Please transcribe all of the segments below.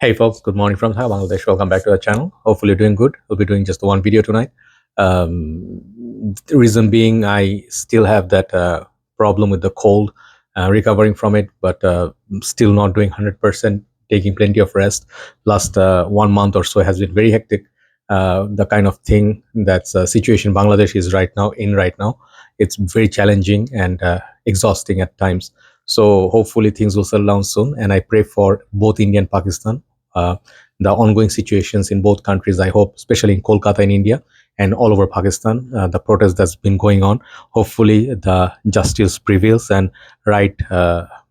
Hey folks, good morning from Thailand, Bangladesh. Welcome back to our channel. Hopefully you're doing good. We'll be doing just one video tonight. The reason being I still have that problem with the cold, recovering from it, but still not doing 100%, taking plenty of rest. Last 1 month or so has been very hectic. The kind of thing that's situation Bangladesh is right now, it's very challenging and exhausting at times. So hopefully things will settle down soon, and I pray for both India and Pakistan. uh, the ongoing situations in both countries. I hope, especially in Kolkata in India and all over Pakistan, the protest that's been going on. Hopefully, the justice prevails and right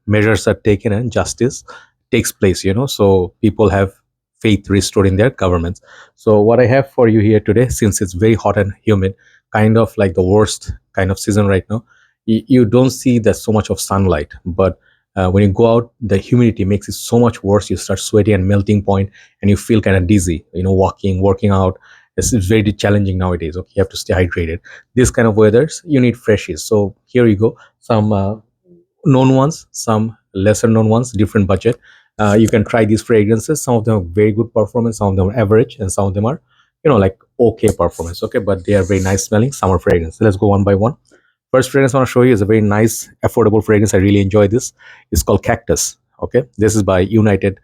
measures are taken and justice takes place. So people have faith restored in their governments. So what I have for you here today, since it's very hot and humid, kind of like the worst kind of season right now, you don't see that so much of sunlight, but when you go out, the humidity makes it so much worse. You start sweaty and melting point, and you feel kind of dizzy. Walking, working out, it's very challenging nowadays. Okay, you have to stay hydrated. This kind of weathers, you need freshies. So here you go, some known ones, some lesser known ones, different budget. You can try these fragrances. Some of them are very good performance, some of them are average, and some of them are, like okay performance. Okay, but they are very nice smelling summer fragrance. So let's go one by one. First fragrance I want to show you is a very nice, affordable fragrance. I really enjoy this. It's called Cactus. Okay, this is by United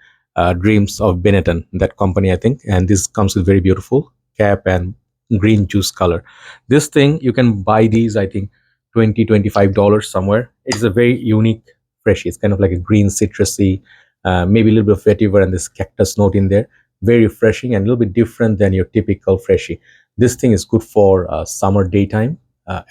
Dreams of Benetton, that company, I think. And this comes with very beautiful cap and green juice color. This thing, you can buy these, I think, $20 to $25 somewhere. It's a very unique fresh. It's kind of like a green citrusy, maybe a little bit of vetiver and this cactus note in there. Very refreshing and a little bit different than your typical freshie. This thing is good for summer daytime.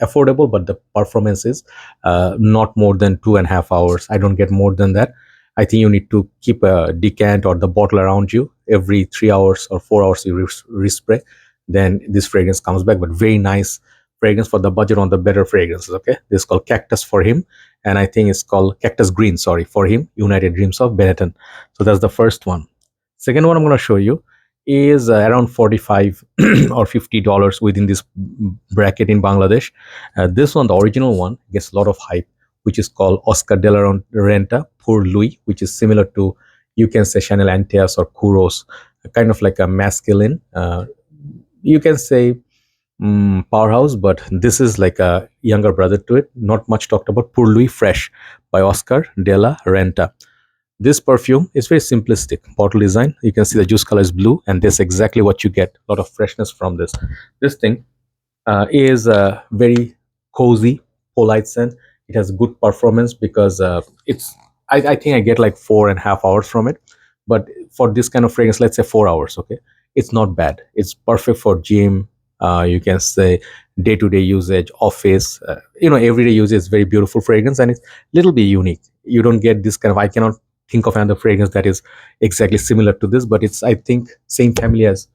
Affordable, but the performance is not more than 2.5 hours. I don't get more than that. I think you need to keep a decant or the bottle around you every 3 hours or 4 hours. You respray, then this fragrance comes back. But very nice fragrance for the budget on the better fragrances. Okay, this is called Cactus for him, and I think it's called Cactus Green. Sorry, for him, United Dreams of Benetton. So that's the first one. Second one I'm going to show you is around 45 or $50 within this bracket in Bangladesh. This one, the original one, gets a lot of hype, which is called Oscar de la Renta Pour Louis, which is similar to, you can say, Chanel Antias or Kuros, kind of like a masculine, you can say, powerhouse, but this is like a younger brother to it. Not much talked about. Pour Louis Fresh by Oscar de la Renta. This perfume is very simplistic bottle design. You can see the juice color is blue, and this is exactly what you get. A lot of freshness from this. This thing is very cozy, polite scent. It has good performance because it's. I think I get like 4.5 hours from it, but for this kind of fragrance, let's say 4 hours. Okay, it's not bad. It's perfect for gym. You can say day-to-day usage, office. Everyday usage is very beautiful fragrance, and it's a little bit unique. You don't get this kind of. I cannot think of another fragrance that is exactly similar to this, but it's, I think, same family as,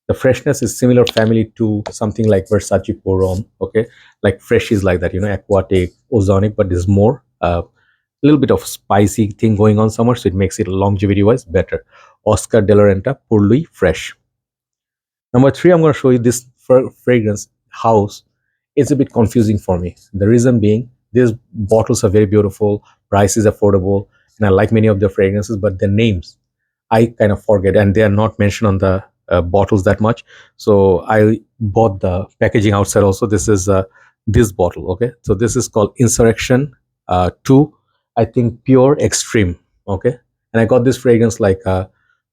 the freshness is similar family to something like Versace Pour Homme. Okay, like fresh is like that, aquatic, ozonic, but there's more a little bit of spicy thing going on somewhere, so it makes it longevity wise better. Oscar de la Renta Pour Louis Fresh. Number three, I'm going to show you this fragrance house. It's a bit confusing for me. The reason being, these bottles are very beautiful, price is affordable, and I like many of the fragrances, but the names I kind of forget, and they are not mentioned on the bottles that much. So I bought the packaging outside also. This is this bottle. Okay, so this is called Insurrection 2, I think, Pure Extreme. Okay, and I got this fragrance like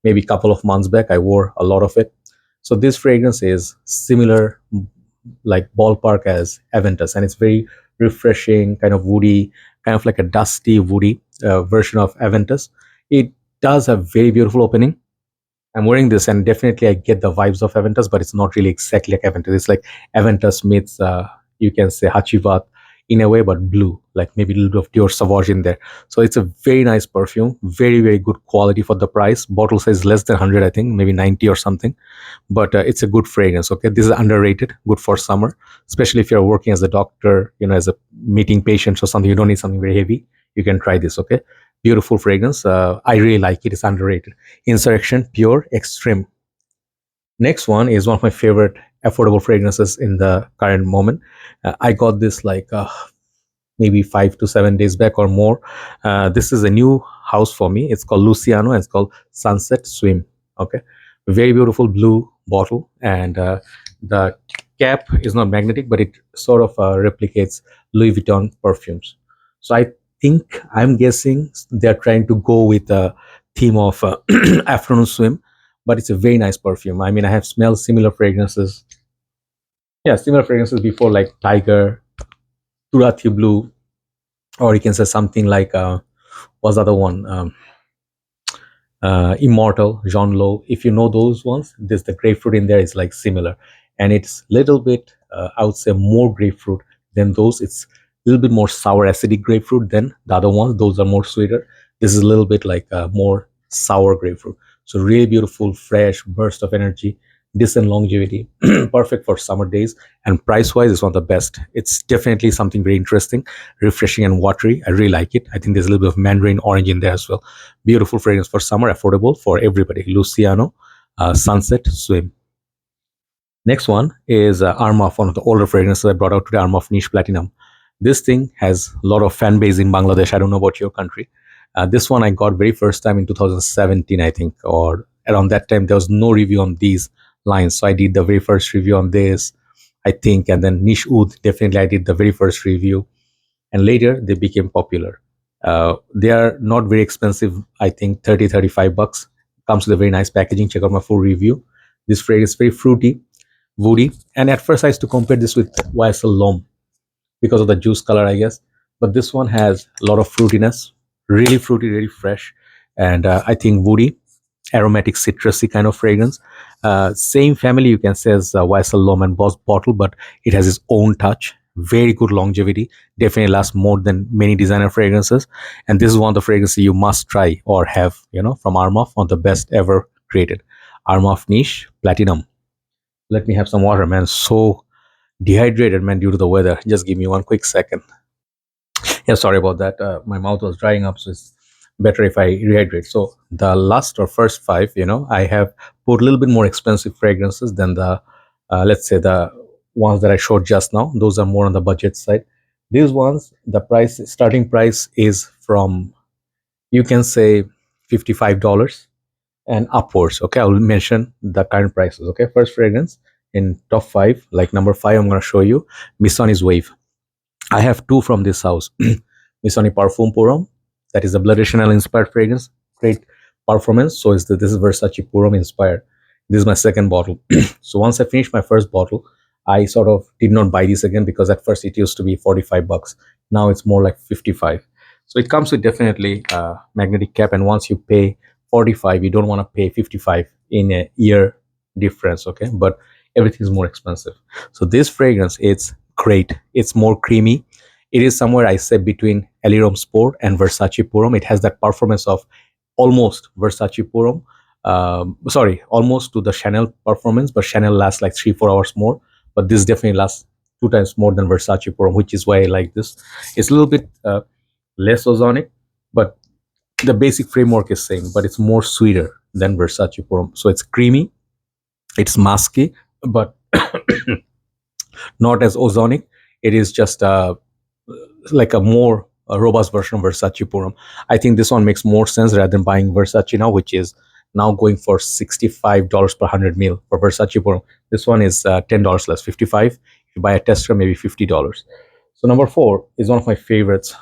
maybe a couple of months back. I wore a lot of it. So this fragrance is similar, like ballpark as Aventus, and it's very refreshing, kind of woody, kind of like a dusty woody version of Aventus. It does have very beautiful opening. I'm wearing this, and definitely I get the vibes of Aventus, but it's not really exactly like Aventus. It's like Aventus meets, you can say, Hachivat in a way, but blue, like maybe a little bit of Dior Sauvage in there. So it's a very nice perfume, very, very good quality for the price. Bottle size less than 100, I think, maybe 90 or something. But it's a good fragrance. Okay, this is underrated, good for summer, especially if you're working as a doctor, as a meeting patients or something. You don't need something very heavy. You can try this. Okay, beautiful fragrance. I really like it. It's underrated. Insurrection Pure Extreme. Next one is one of my favorite affordable fragrances in the current moment. I got this like maybe 5 to 7 days back or more. This is a new house for me. It's called Luciano and it's called Sunset Swim. Okay, very beautiful blue bottle, and the cap is not magnetic, but it sort of replicates Louis Vuitton perfumes. So I'm guessing they're trying to go with a theme of afternoon swim, but it's a very nice perfume. I mean, I have smelled similar fragrances. Yeah, similar fragrances before, like Tiger, Turati Blue, or you can say something like what's the other one? Immortal, Jean Low. If you know those ones, this the grapefruit in there is like similar, and it's little bit I would say more grapefruit than those. It's a little bit more sour, acidic grapefruit than the other ones. Those are more sweeter. This is a little bit like more sour grapefruit. So really beautiful, fresh burst of energy, decent longevity, perfect for summer days, and price wise is one of the best. It's definitely something very interesting, refreshing and watery. I really like it. I think there's a little bit of mandarin orange in there as well. Beautiful fragrance for summer, affordable for everybody. Luciano Sunset Swim. Next one is Armaf, one of the older fragrances I brought out today, Armaf Niche Platinum. This thing has a lot of fan base in Bangladesh. I don't know about your country. This one I got very first time in 2017, I think, or around that time. There was no review on these lines. So I did the very first review on this, I think, and then Niche Oud, definitely I did the very first review. And later they became popular. They are not very expensive. I think 30-35 bucks. Comes with a very nice packaging. Check out my full review. This fragrance is very fruity, woody, and at first I used to compare this with YSL L'Homme because of the juice color, I guess. But this one has a lot of fruitiness, really fruity, really fresh, and I think woody, aromatic, citrusy kind of fragrance. Same family, you can say, as YSL L'Homme and Boss bottle, but it has its own touch. Very good longevity, definitely lasts more than many designer fragrances. And this is one of the fragrances you must try or have, from Armaf, one of the best ever created. Armaf Niche Platinum. Let me have some water, man. So dehydrated, man, due to the weather. Just give me one quick second. Yeah, sorry about that. My mouth was drying up, so it's better if I rehydrate. So the last or first five, I have put a little bit more expensive fragrances than the, let's say, the ones that I showed just now. Those are more on the budget side. These ones, the starting price is from, you can say, $55 and upwards. Okay, I'll mention the current prices. Okay, first fragrance in top five, like number five, I'm going to show you Missoni Wave. I have two from this house. Missoni Parfum Purum, that is a Blood Chanel inspired fragrance, great performance. So this is Versace Purum inspired. This is my second bottle. So once I finished my first bottle, I sort of did not buy this again because at first it used to be 45 bucks. Now it's more like 55. So it comes with definitely a magnetic cap, and once you pay 45, you don't want to pay 55 in a year difference. Okay, but everything is more expensive. So this fragrance, it's great. It's more creamy. It is somewhere, I say, between Alirom Sport and Versace Purum. It has that performance of almost Versace Purum. Sorry, almost to the Chanel performance, but Chanel lasts like 3-4 hours more. But this definitely lasts 2 times more than Versace Purum, which is why I like this. It's a little bit less ozonic, but the basic framework is same, but it's more sweeter than Versace Purum. So it's creamy, it's musky, but not as ozonic. It is just like a more robust version of Versace Purum. I think this one makes more sense rather than buying Versace now, which is now going for $65 per 100 ml for Versace Purum. This one is $10 less, 55. If you buy a tester, maybe $50. So number four is one of my favorites.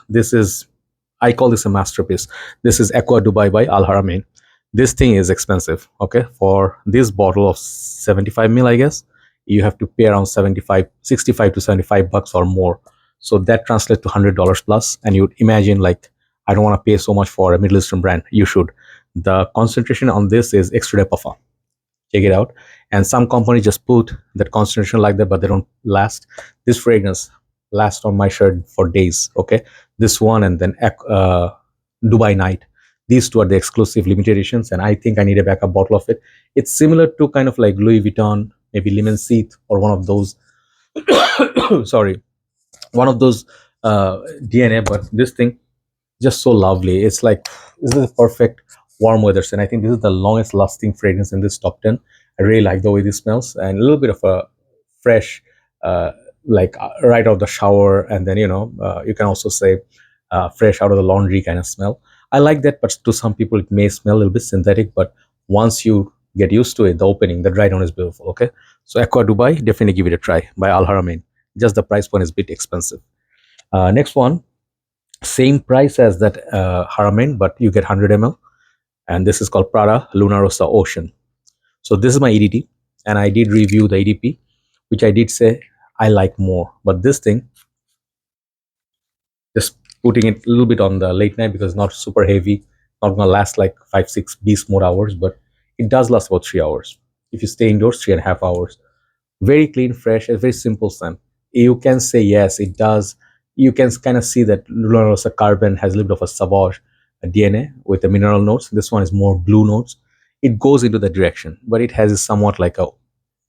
I call this a masterpiece. This is Aqua Dubai by Al Haramain. This thing is expensive. Okay, for this bottle of 75 ml, I guess you have to pay around 65 to 75 bucks or more. So that translates to $100 plus. And you'd imagine, like, I don't want to pay so much for a Middle Eastern brand. You should. The concentration on this is extra de parfum. Check it out. And some companies just put that concentration like that, but they don't last. This fragrance lasts on my shirt for days. Okay, this one and then Dubai Night. These two are the exclusive limited editions, and I think I need a backup bottle of it. It's similar to kind of like Louis Vuitton, maybe Lemon Seat, or one of those. Sorry, one of those DNA. But this thing just so lovely. It's like, this is a perfect warm weather scent. I think this is the longest lasting fragrance in this top 10. I really like the way this smells, and a little bit of a fresh, like right out of the shower, and then you can also say fresh out of the laundry kind of smell. I like that, but to some people it may smell a little bit synthetic, but once you get used to it, the opening, the dry down is beautiful. Okay, so Aqua Dubai, definitely give it a try by Al Haramain. Just the price point is a bit expensive. Next one, same price as that Haramain, but you get 100 ml, and this is called Prada Luna Rossa Ocean. So this is my EDT, and I did review the EDP, which I did say I like more, but this thing, just putting it a little bit on the late night because it's not super heavy, not gonna last like 5 6 beast more hours, but it does last about 3 hours. If you stay indoors, 3.5 hours. Very clean, fresh, a very simple scent. You can say yes, it does. You can kind of see that Luna Rossa Carbon has a little bit of a Sauvage DNA with the mineral notes. This one is more blue notes. It goes into that direction, but it has a somewhat like a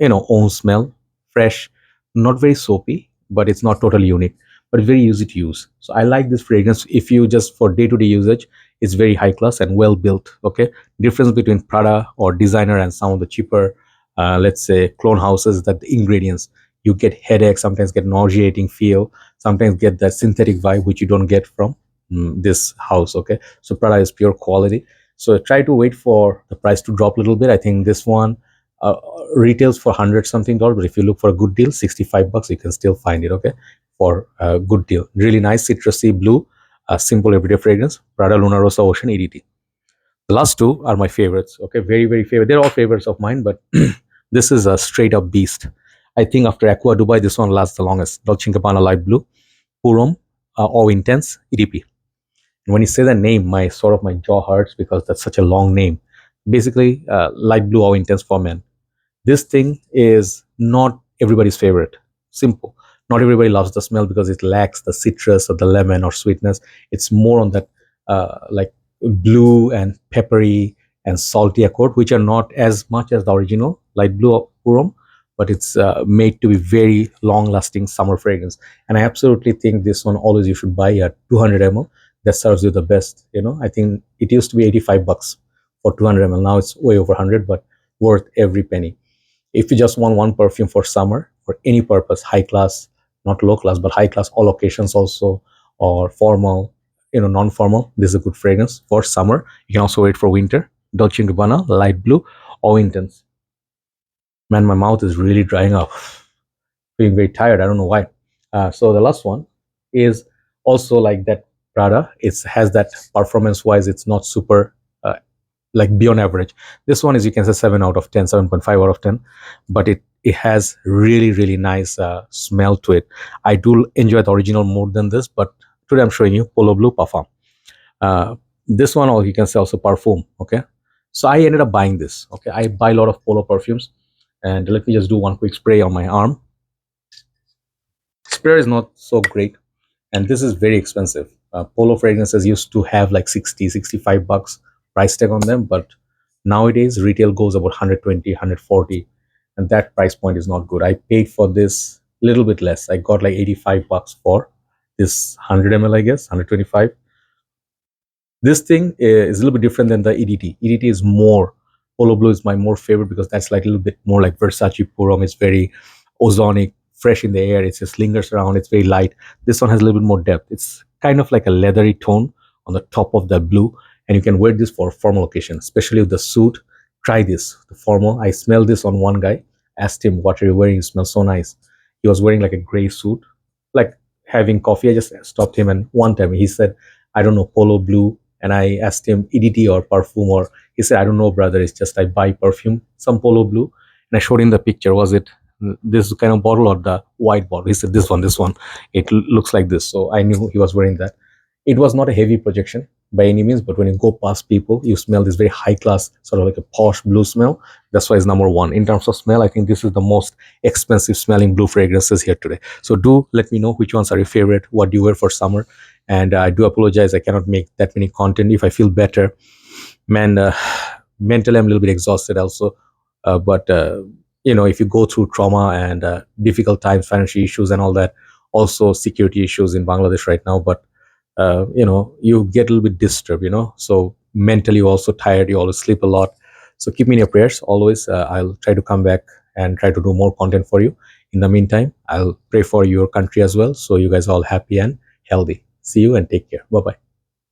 own smell, fresh, not very soapy, but it's not totally unique, but very easy to use. So I like this fragrance. If you just for day-to-day usage, it's very high class and well built. Okay, difference between Prada or designer and some of the cheaper let's say clone houses, that the ingredients, you get headache, sometimes get nauseating feel, sometimes get that synthetic vibe which you don't get from this house. Okay, so Prada is pure quality. So try to wait for the price to drop a little bit. I think this one uh, retails for 100 something dollars, but if you look for a good deal, 65 bucks, you can still find it. Okay, for a good deal. Really nice citrusy blue, simple everyday fragrance, Prada Luna Rossa Ocean EDT. The last two are my favorites. Okay, very very favorite. They're all favorites of mine, but this is a straight up beast. I think after Aqua Dubai, this one lasts the longest. Dolce & Gabbana Light Blue, Purom, All Intense, EDP. And when you say the name, my jaw hurts because that's such a long name. Basically, Light Blue, All Intense for men. This thing is not everybody's favorite. Simple. Not everybody loves the smell because it lacks the citrus or the lemon or sweetness. It's more on that like blue and peppery and salty accord, which are not as much as the original light blue Purom, but it's made to be very long-lasting summer fragrance. And I absolutely think this one always you should buy a 200 ml. That serves you the best. I think it used to be 85 bucks for 200 ml. Now it's way over 100, but worth every penny. If you just want one perfume for summer, for any purpose, high class, not low class, but high class, all occasions also, or formal, non-formal, this is a good fragrance for summer. You can also wait for winter. Dolce & Gabbana, light blue, or intense. Man, my mouth is really drying up. Feeling very tired. I don't know why. So the last one is also like that Prada. It has that performance-wise, it's not super like beyond average. This one is, you can say 7 out of 10, 7.5 out of 10, but it has really really nice smell to it. I do enjoy the original more than this, but today I'm showing you Polo Blue Parfum. This one, or you can say also Perfume. Okay, so I ended up buying this. Okay, I buy a lot of Polo perfumes, and let me just do one quick spray on my arm. Spray is not so great, and this is very expensive. Polo fragrances used to have like 60 65 bucks price tag on them, but nowadays retail goes about 120 140, and that price point is not good. I paid for this a little bit less. I got like 85 bucks for this 100 ml, I guess 125. This thing is a little bit different than the EDT. EDT is more, Polo Blue is my more favorite because that's like a little bit more like Versace Purom. It's very ozonic, fresh in the air. It just lingers around. It's very light. This one has a little bit more depth. It's kind of like a leathery tone on the top of the blue, and you can wear this for formal occasion, especially with the suit. Try this, the formal. I smelled this on one guy. Asked him, what are you wearing? You smell so nice. He was wearing like a gray suit, like having coffee. I just stopped him, and one time he said, I don't know, Polo Blue. And I asked him EDT or perfume, or he said, I don't know, brother. It's just I buy perfume, some Polo Blue. And I showed him the picture. Was it this kind of bottle or the white bottle? He said, this one, this one. It looks like this. So I knew he was wearing that. It was not a heavy projection by any means, but when you go past people, you smell this very high class, sort of like a posh blue smell. That's why it's number one. In terms of smell, I think this is the most expensive smelling blue fragrances here today. So do let me know which ones are your favorite, what do you wear for summer. And I do apologize, I cannot make that many content. If I feel better, man, mentally I'm a little bit exhausted also. But if you go through trauma and difficult times, financial issues and all that, also security issues in Bangladesh right now, but you get a little bit disturbed, so mentally you're also tired, you always sleep a lot. So keep me in your prayers always. I'll try to come back and try to do more content for you. In the meantime, I'll pray for your country as well, so you guys are all happy and healthy. See you and take care. Bye bye.